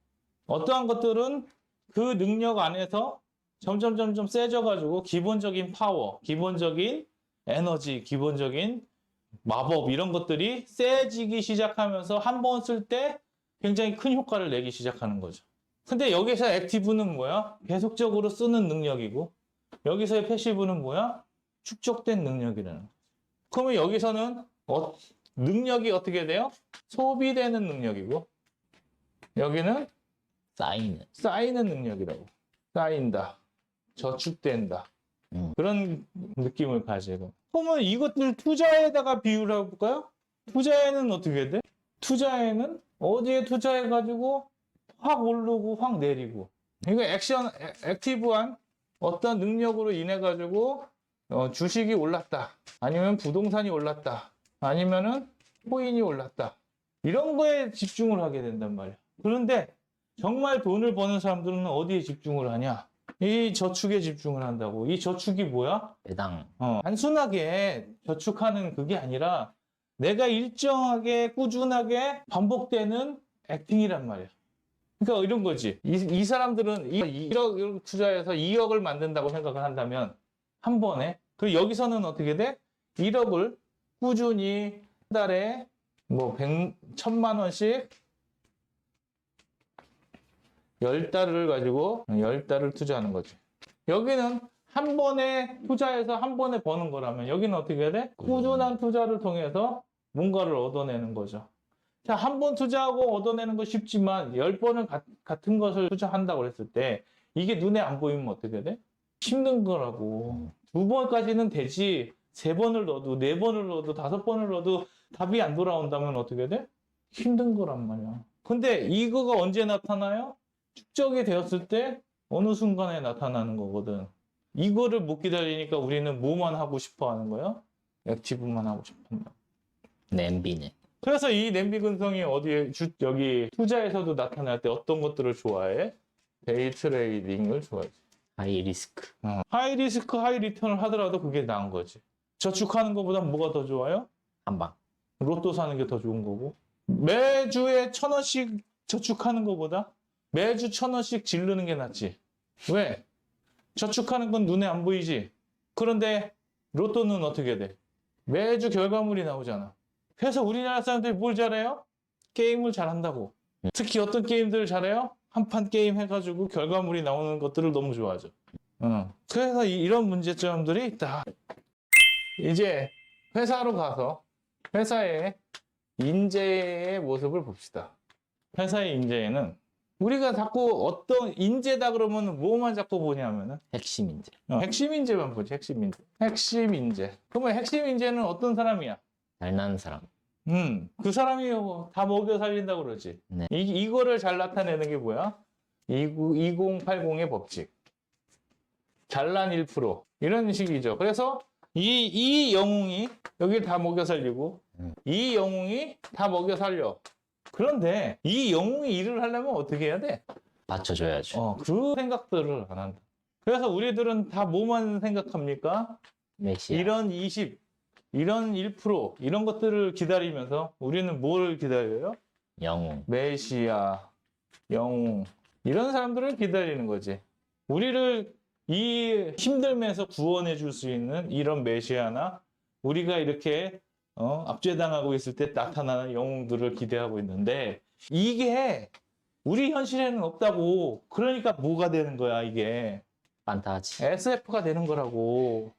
어떠한 것들은 그 능력 안에서 점점 세져가지고 기본적인 파워, 기본적인 에너지, 기본적인 마법 이런 것들이 세지기 시작하면서 한 번 쓸 때 굉장히 큰 효과를 내기 시작하는 거죠. 근데 여기서 액티브는 뭐야? 계속적으로 쓰는 능력이고 여기서의 패시브는 뭐야? 축적된 능력이라는 거죠. 그러면 여기서는 능력이 어떻게 돼요? 소비되는 능력이고 여기는 쌓이는 능력이라고. 쌓인다. 저축된다. 그런 느낌을 가지고. 그러면 이것들 투자에다가 비유를 해볼까요? 투자에는 어떻게 돼? 투자에는 어디에 투자해가지고 확 오르고 확 내리고. 이거 액티브한 어떤 능력으로 인해가지고 주식이 올랐다. 아니면 부동산이 올랐다. 아니면은 코인이 올랐다. 이런 거에 집중을 하게 된단 말이야. 그런데 정말 돈을 버는 사람들은 어디에 집중을 하냐? 이 저축에 집중을 한다고. 이 저축이 뭐야? 배당. 단순하게 저축하는 그게 아니라 내가 일정하게 꾸준하게 반복되는 액팅이란 말이야. 그러니까 이런 거지. 이 사람들은 1억 투자해서 2억을 만든다고 생각을 한다면 한 번에. 그리고 여기서는 어떻게 돼? 1억을 꾸준히 한 달에 뭐 1,000만 원씩 10달을 가지고 10달을 투자하는 거지. 여기는 한 번에 투자해서 한 번에 버는 거라면 여기는 어떻게 해야 돼? 꾸준한 투자를 통해서 뭔가를 얻어내는 거죠. 자, 한 번 투자하고 얻어내는 거 쉽지만 10번을 같은 것을 투자한다고 했을 때 이게 눈에 안 보이면 어떻게 돼? 힘든 거라고. 2번까지는 되지. 3번을 넣어도 4번을 넣어도 5번을 넣어도 답이 안 돌아온다면 어떻게 돼? 힘든 거란 말이야. 근데 이거가 언제 나타나요? 축적이 되었을 때 어느 순간에 나타나는 거거든. 이거를 못 기다리니까 우리는 뭐만 하고 싶어 하는 거야? 액티브만 하고 싶어 한다. 냄비네. 그래서 이 냄비 근성이 어디에 여기 투자에서도 나타날 때 어떤 것들을 좋아해? 데이 트레이딩을 좋아하지. 하이 리스크. 하이 리스크, 하이 리턴을 하더라도 그게 나은 거지. 저축하는 것보다 뭐가 더 좋아요? 한 방. 로또 사는 게 더 좋은 거고. 매주에 1,000원씩 저축하는 것보다 매주 1,000원씩 지르는 게 낫지. 왜? 저축하는 건 눈에 안 보이지. 그런데 로또는 어떻게 돼? 매주 결과물이 나오잖아. 그래서 우리나라 사람들이 뭘 잘해요? 게임을 잘한다고. 특히 어떤 게임들을 잘해요? 한 판 게임 해가지고 결과물이 나오는 것들을 너무 좋아하죠. 그래서 이런 문제점들이 있다. 이제 회사로 가서 회사의 인재의 모습을 봅시다. 회사의 인재에는 우리가 자꾸 어떤 인재다 그러면 뭐만 자꾸 보냐면은 핵심 인재. 핵심 인재만 보지. 핵심 인재. 핵심 인재. 그러면 핵심 인재는 어떤 사람이야? 잘나는 사람. 그 사람이 다 먹여 살린다고 그러지. 네. 이거를 잘 나타내는 게 뭐야? 2080의 법칙. 잘난 1%. 이런 식이죠. 그래서 이 영웅이 여기를 다 먹여 살리고 이 영웅이 다 먹여 살려. 그런데 이 영웅이 일을 하려면 어떻게 해야 돼? 받쳐줘야죠. 그 생각들을 안 한다. 그래서 우리들은 다 뭐만 생각합니까? 메시아. 이런 20, 이런 1%, 이런 것들을 기다리면서 우리는 뭘 기다려요? 영웅. 메시아, 영웅, 이런 사람들을 기다리는 거지. 우리를 이 힘듦에서 구원해 줄 수 있는 이런 메시아나 우리가 이렇게 압제당하고 있을 때 나타나는 영웅들을 기대하고 있는데 이게 우리 현실에는 없다고. 그러니까 뭐가 되는 거야, 이게. 판타지. SF가 되는 거라고.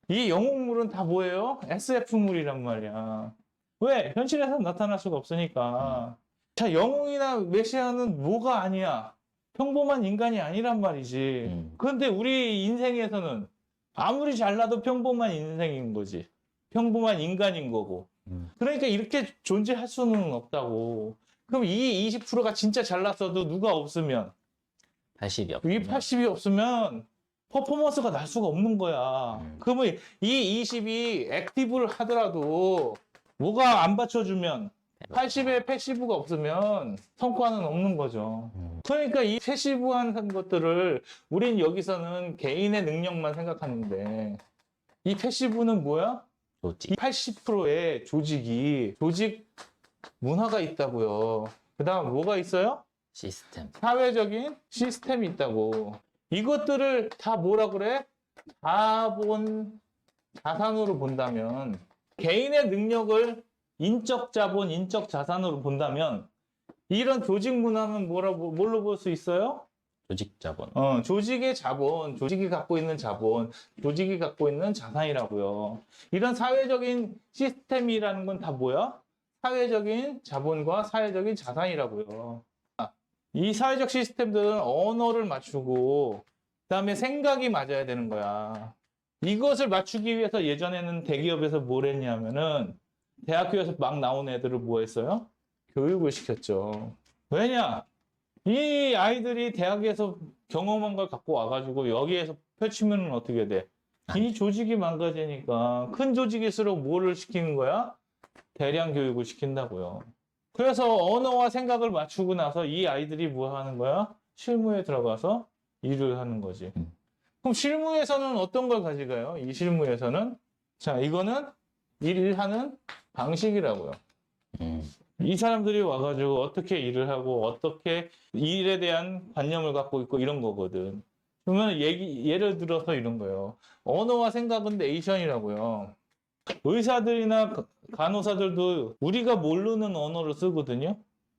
이 영웅물은 다 뭐예요? SF물이란 말이야. 왜? 현실에서 나타날 수가 없으니까. 자, 영웅이나 메시아는 뭐가 아니야? 평범한 인간이 아니란 말이지. 그런데 우리 인생에서는 아무리 잘나도 평범한 인생인 거지. 평범한 인간인 거고. 그러니까 이렇게 존재할 수는 없다고. 그럼 이 20%가 진짜 잘났어도 누가 없으면 80이 이 없으면 80이 없으면 퍼포먼스가 날 수가 없는 거야. 그러면 이 20이 액티브를 하더라도 뭐가 안 받쳐주면 80에 패시브가 없으면 성과는 없는 거죠. 그러니까 이 패시브한 것들을 우린 여기서는 개인의 능력만 생각하는데 이 패시브는 뭐야? 조직. 이 80%의 조직 문화가 있다고요. 그 다음 뭐가 있어요? 시스템. 사회적인 시스템이 있다고. 이것들을 다 뭐라 그래? 자산으로 본다면 개인의 능력을 인적 자본, 인적 자산으로 본다면 이런 조직 문화는 뭘로 볼 수 있어요? 조직 자본. 조직의 자본, 조직이 갖고 있는 자본, 조직이 갖고 있는 자산이라고요. 이런 사회적인 시스템이라는 건 다 뭐야? 사회적인 자본과 사회적인 자산이라고요. 이 사회적 시스템들은 언어를 맞추고 그다음에 생각이 맞아야 되는 거야. 이것을 맞추기 위해서 예전에는 대기업에서 뭘 했냐면은 대학교에서 막 나온 애들을 뭐 했어요? 교육을 시켰죠. 왜냐? 이 아이들이 대학에서 경험한 걸 갖고 와가지고 여기에서 펼치면 어떻게 돼? 이 조직이 망가지니까 큰 조직일수록 뭐를 시키는 거야? 대량 교육을 시킨다고요. 그래서 언어와 생각을 맞추고 나서 이 아이들이 뭐 하는 거야? 실무에 들어가서 일을 하는 거지. 그럼 실무에서는 어떤 걸 가져가요? 이 실무에서는 자, 이거는 일하는 방식이라고요. 이 사람들이 와가지고 어떻게 일을 하고 어떻게 일에 대한 관념을 갖고 있고 이런 거거든. 그러면 예를 들어서 이런 거예요. 언어와 생각은 네이션이라고요. 의사들이나 간호사들도 우리가 모르는 언어를 쓰거든요.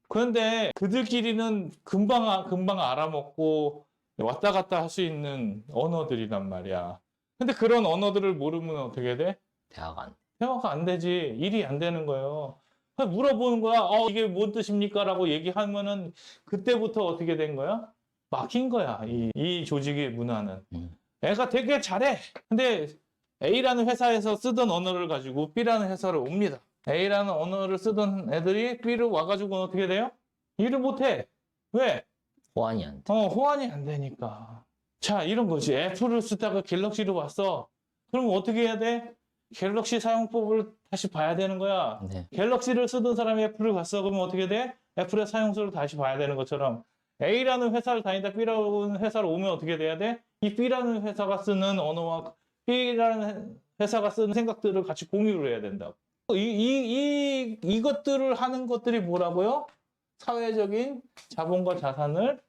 그런데 그들끼리는 금방 알아먹고 왔다 갔다 할 수 있는 언어들이란 말이야. 근데 그런 언어들을 모르면 어떻게 돼? 대화가 안 돼. 대화가 안 되지. 일이 안 되는 거예요. 물어보는 거야. 이게 뭔 뜻입니까? 라고 얘기하면은 그때부터 어떻게 된 거야? 막힌 거야. 이 조직의 문화는. 애가 되게 잘해. 근데 A라는 회사에서 쓰던 언어를 가지고 B라는 회사를 옵니다. A라는 언어를 쓰던 애들이 B를 와가지고 어떻게 돼요? 일을 못해. 왜? 호환이 안 돼. 호환이 안 되니까. 자, 이런 거지. 애플을 쓰다가 갤럭시로 왔어. 그럼 어떻게 해야 돼? 갤럭시 사용법을 다시 봐야 되는 거야. 네. 갤럭시를 쓰던 사람이 애플을 갔어. 그러면 어떻게 돼? 애플의 사용수를 다시 봐야 되는 것처럼 A라는 회사를 다니다 B라는 회사로 오면 어떻게 돼야 돼? 이 B라는 회사가 쓰는 언어와 B라는 회사가 쓰는 생각들을 같이 공유를 해야 된다고. 이것들을 하는 것들이 뭐라고요? 사회적인 자본과 자산을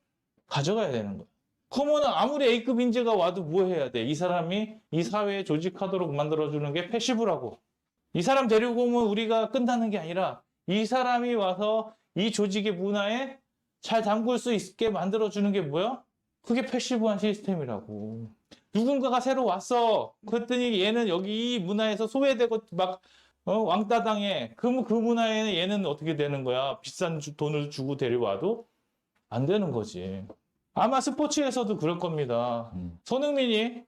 가져가야 되는 거야. 그러면 아무리 A급 인재가 와도 뭐 해야 돼? 이 사람이 이 사회에 조직하도록 만들어주는 게 패시브라고. 이 사람 데리고 오면 우리가 끝나는 게 아니라 이 사람이 와서 이 조직의 문화에 잘 담글 수 있게 만들어주는 게 뭐야? 그게 패시브한 시스템이라고. 누군가가 새로 왔어. 그랬더니 얘는 여기 이 문화에서 소외되고 막 왕따 당해. 그러면 그 문화에 얘는 어떻게 되는 거야? 비싼 돈을 주고 데려와도 안 되는 거지. 아마 스포츠에서도 그럴 겁니다. 손흥민이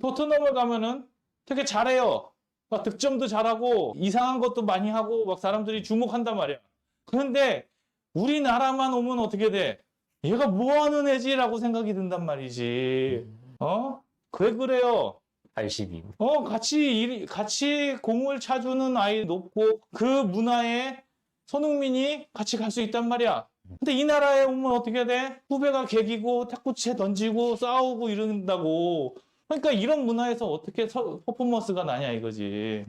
토트넘을 가면은 되게 잘해요. 막 득점도 잘하고 이상한 것도 많이 하고 막 사람들이 주목한단 말이야. 그런데 우리나라만 오면 어떻게 돼? 얘가 뭐 하는 애지라고 생각이 든단 말이지. 왜 그래요? 82. 같이 공을 차주는 아이 높고 그 문화에 손흥민이 같이 갈 수 있단 말이야. 근데 이 나라에 오면 어떻게 돼? 후배가 개기고 탁구채 던지고 싸우고 이런다고. 그러니까 이런 문화에서 어떻게 퍼포먼스가 나냐 이거지.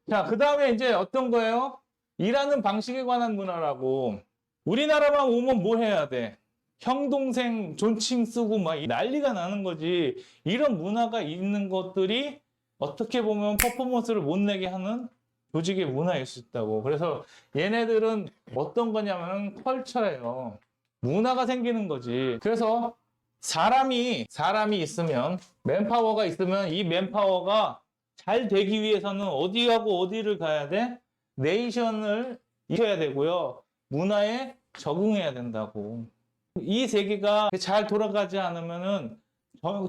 자, 그 다음에 이제 어떤 거예요? 일하는 방식에 관한 문화라고. 우리나라만 오면 뭐 해야 돼? 형, 동생 존칭 쓰고 막 난리가 나는 거지. 이런 문화가 있는 것들이 어떻게 보면 퍼포먼스를 못 내게 하는 조직의 문화일 수 있다고. 그래서 얘네들은 어떤 거냐면 컬처예요. 문화가 생기는 거지. 그래서 사람이 있으면, 맨파워가 있으면 이 맨파워가 잘 되기 위해서는 어디하고 어디를 가야 돼? 네이션을 익혀야 되고요. 문화에 적응해야 된다고. 이 세계가 잘 돌아가지 않으면은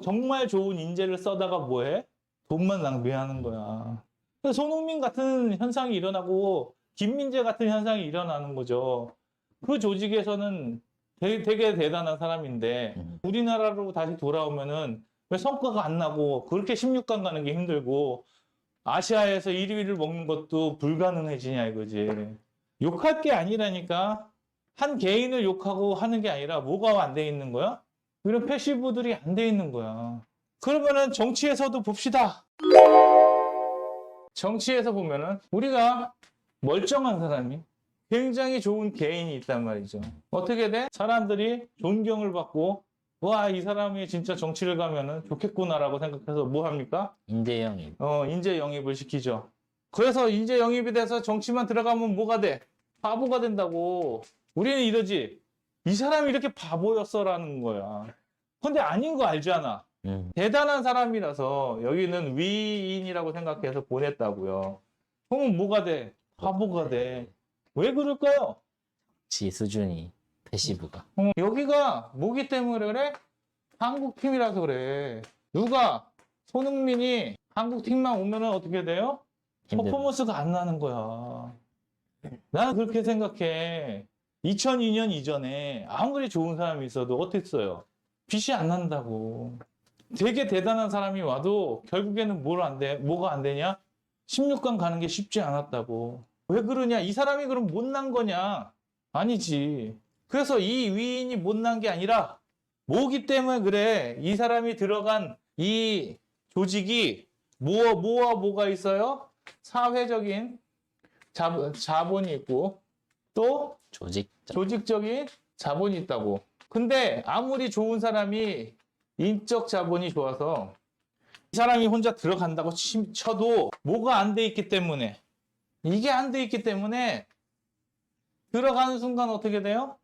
정말 좋은 인재를 써다가 뭐해? 돈만 낭비하는 거야. 손흥민 같은 현상이 일어나고 김민재 같은 현상이 일어나는 거죠. 그 조직에서는 되게 대단한 사람인데 우리나라로 다시 돌아오면은 왜 성과가 안 나고 그렇게 16강 가는 게 힘들고 아시아에서 1위를 먹는 것도 불가능해지냐 이거지. 욕할 게 아니라니까. 한 개인을 욕하고 하는 게 아니라 뭐가 안 돼 있는 거야? 이런 패시브들이 안 돼 있는 거야. 그러면은 정치에서도 봅시다. 정치에서 보면은 우리가 멀쩡한 사람이 굉장히 좋은 개인이 있단 말이죠. 어떻게 돼? 사람들이 존경을 받고 와, 이 사람이 진짜 정치를 가면은 좋겠구나라고 생각해서 뭐 합니까? 인재 영입. 인재 영입을 시키죠. 그래서 인재 영입이 돼서 정치만 들어가면 뭐가 돼? 바보가 된다고. 우리는 이러지. 이 사람이 이렇게 바보였어라는 거야. 근데 아닌 거 알잖아. 대단한 사람이라서 여기는 위인이라고 생각해서 보냈다고요. 그러면 뭐가 돼? 바보가 돼. 왜 그럴까요? 지 수준이 패시브가. 여기가 뭐기 때문에 그래? 한국 팀이라서 그래. 누가 손흥민이 한국 팀만 오면은 어떻게 돼요? 퍼포먼스가 안 나는 거야. 나는 그렇게 생각해. 2002년 이전에 아무리 좋은 사람이 있어도 어땠어요? 빛이 안 난다고. 되게 대단한 사람이 와도 결국에는 뭐가 안 되냐? 16강 가는 게 쉽지 않았다고. 왜 그러냐? 이 사람이 그럼 못난 거냐? 아니지. 그래서 이 위인이 못난 게 아니라 뭐기 때문에 그래. 이 사람이 들어간 이 조직이 뭐가 있어요? 사회적인 자본이 있고 또 조직적인 자본이 있다고. 근데 아무리 좋은 사람이 인적 자본이 좋아서 이 사람이 혼자 들어간다고 쳐도 뭐가 안 돼 있기 때문에 이게 안 돼 있기 때문에 들어가는 순간 어떻게 돼요?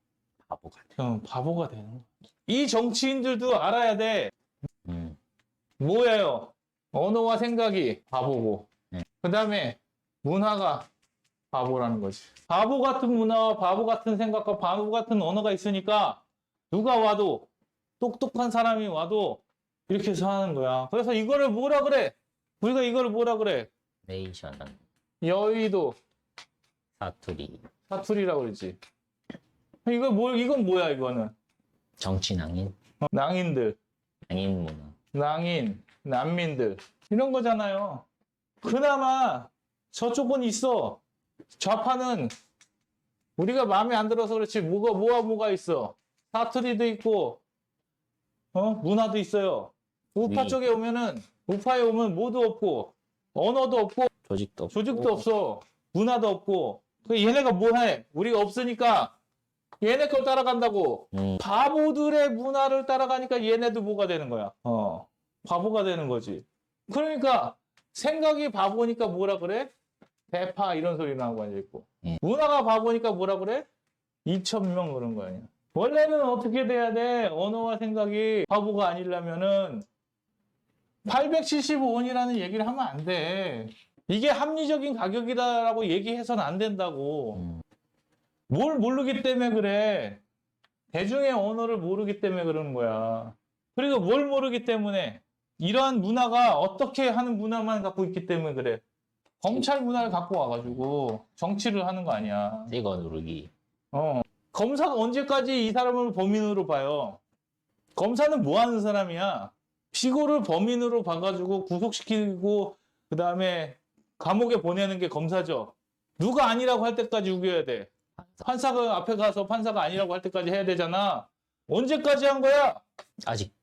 바보가 되는 거야. 이 정치인들도 알아야 돼. 뭐예요? 언어와 생각이 바보고 그 다음에 문화가 바보라는 거지. 바보 같은 문화와 바보 같은 생각과 바보 같은 언어가 있으니까 누가 와도 똑똑한 사람이 와도 이렇게 해서 하는 거야. 그래서 이거를 뭐라 그래? 우리가 이거를 뭐라 그래? 네이션, 여의도 사투리, 사투리라고 그러지. 이건 뭐야, 이거는? 정치 낭인, 낭인들, 낭인 문화. 낭인, 난민들. 이런 거잖아요. 그나마 저쪽은 있어. 좌파는 우리가 마음에 안 들어서 그렇지 뭐가 있어. 사투리도 있고, 문화도 있어요. 우파 위. 쪽에 오면은, 우파에 오면 뭐도 없고, 언어도 없고, 조직도 없고. 조직도 없어. 문화도 없고. 그 얘네가 뭐 해? 우리가 없으니까 얘네 걸 따라간다고. 바보들의 문화를 따라가니까 얘네도 뭐가 되는 거야? 바보가 되는 거지. 그러니까 생각이 바보니까 뭐라 그래? 대파 이런 소리 나고 앉아있고. 문화가 바보니까 뭐라 그래? 2,000명 그런 거 아니야. 원래는 어떻게 돼야 돼? 언어와 생각이 바보가 아니려면은 875원이라는 얘기를 하면 안 돼. 이게 합리적인 가격이다라고 얘기해서는 안 된다고. 뭘 모르기 때문에 그래. 대중의 언어를 모르기 때문에 그러는 거야. 그리고 뭘 모르기 때문에 이러한 문화가 어떻게 하는 문화만 갖고 있기 때문에 그래. 검찰 문화를 갖고 와가지고 정치를 하는 거 아니야. 찍어 누르기. 검사가 언제까지 이 사람을 범인으로 봐요? 검사는 뭐 하는 사람이야? 피고를 범인으로 봐가지고 구속시키고 그 다음에 감옥에 보내는 게 검사죠. 누가 아니라고 할 때까지 우겨야 돼. 판사가 앞에 가서 판사가 아니라고 할 때까지 해야 되잖아. 언제까지 한 거야? 아직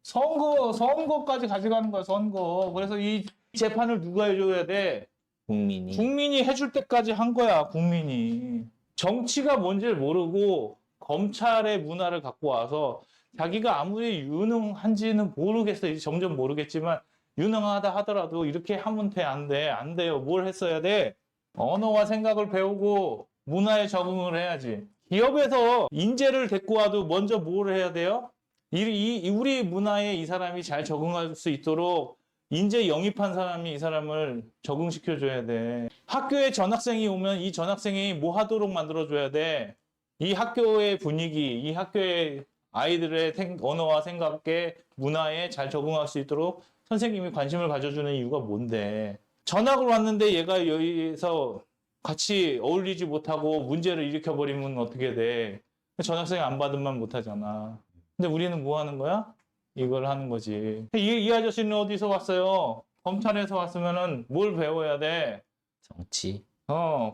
선거까지 가져가는 거야, 선거. 그래서 이 재판을 누가 해줘야 돼? 국민이. 국민이 해줄 때까지 한 거야, 국민이. 정치가 뭔지를 모르고 검찰의 문화를 갖고 와서 자기가 아무리 유능한지는 모르겠어. 이제 점점 모르겠지만 유능하다 하더라도 이렇게 하면 돼, 안 돼? 안 돼요. 뭘 했어야 돼? 언어와 생각을 배우고 문화에 적응을 해야지. 기업에서 인재를 데리고 와도 먼저 뭘 해야 돼요? 우리 문화에 이 사람이 잘 적응할 수 있도록 인재 영입한 사람이 이 사람을 적응시켜줘야 돼. 학교에 전학생이 오면 이 전학생이 뭐 하도록 만들어줘야 돼. 이 학교의 분위기, 이 학교의 아이들의 언어와 생각에 문화에 잘 적응할 수 있도록 선생님이 관심을 가져주는 이유가 뭔데. 전학을 왔는데 얘가 여기서 같이 어울리지 못하고 문제를 일으켜버리면 어떻게 돼. 전학생이 안 받으면 못하잖아. 근데 우리는 뭐 하는 거야? 이걸 하는 거지. 이 아저씨는 어디서 왔어요? 검찰에서 왔으면은 뭘 배워야 돼? 정치.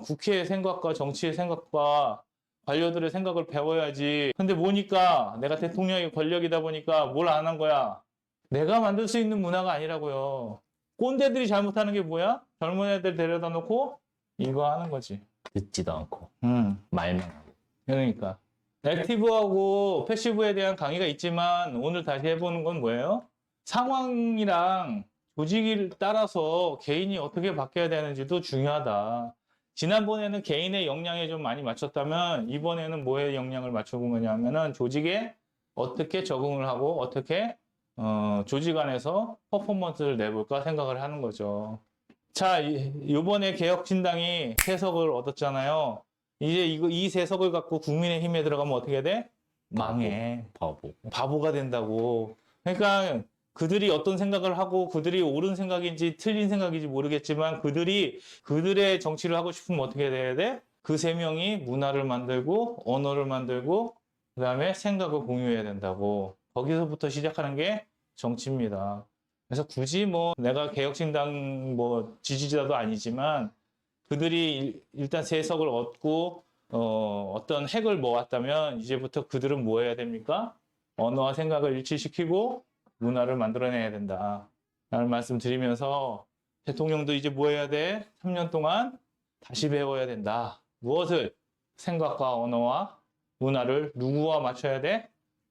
국회의 생각과 정치의 생각과 관료들의 생각을 배워야지. 근데 뭐니까 내가 대통령의 권력이다 보니까 뭘 안 한 거야? 내가 만들 수 있는 문화가 아니라고요. 꼰대들이 잘못하는 게 뭐야? 젊은 애들 데려다 놓고 이거 하는 거지. 듣지도 않고 말만 하고. 그러니까. 액티브하고 패시브에 대한 강의가 있지만 오늘 다시 해보는 건 뭐예요? 상황이랑 조직을 따라서 개인이 어떻게 바뀌어야 되는지도 중요하다. 지난번에는 개인의 역량에 좀 많이 맞췄다면 이번에는 뭐에 역량을 맞춰본 거냐면은 조직에 어떻게 적응을 하고 어떻게 조직 안에서 퍼포먼스를 내볼까 생각을 하는 거죠. 자, 이번에 개혁신당이 3석을 얻었잖아요. 이제 이 3석을 갖고 국민의힘에 들어가면 어떻게 돼? 망해. 바보가 된다고. 그러니까 그들이 어떤 생각을 하고 그들이 옳은 생각인지 틀린 생각인지 모르겠지만 그들의 정치를 하고 싶으면 어떻게 돼야 돼? 그 3명이 문화를 만들고 언어를 만들고 그다음에 생각을 공유해야 된다고. 거기서부터 시작하는 게 정치입니다. 그래서 굳이 뭐 내가 개혁신당 뭐 지지자도 아니지만 그들이 일단 3석을 얻고 어떤 핵을 모았다면 이제부터 그들은 뭐 해야 됩니까? 언어와 생각을 일치시키고 문화를 만들어내야 된다. 라는 말씀 드리면서 대통령도 이제 뭐 해야 돼? 3년 동안 다시 배워야 된다. 무엇을? 생각과 언어와 문화를 누구와 맞춰야 돼?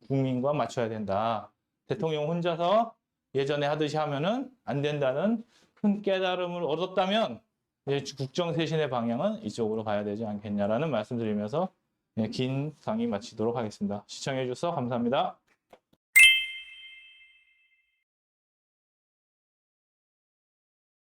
국민과 맞춰야 된다. 대통령 혼자서 예전에 하듯이 하면은 안 된다는 큰 깨달음을 얻었다면 이제 국정쇄신의 방향은 이쪽으로 가야 되지 않겠냐라는 말씀드리면서 긴 강의 마치도록 하겠습니다. 시청해 주셔서 감사합니다.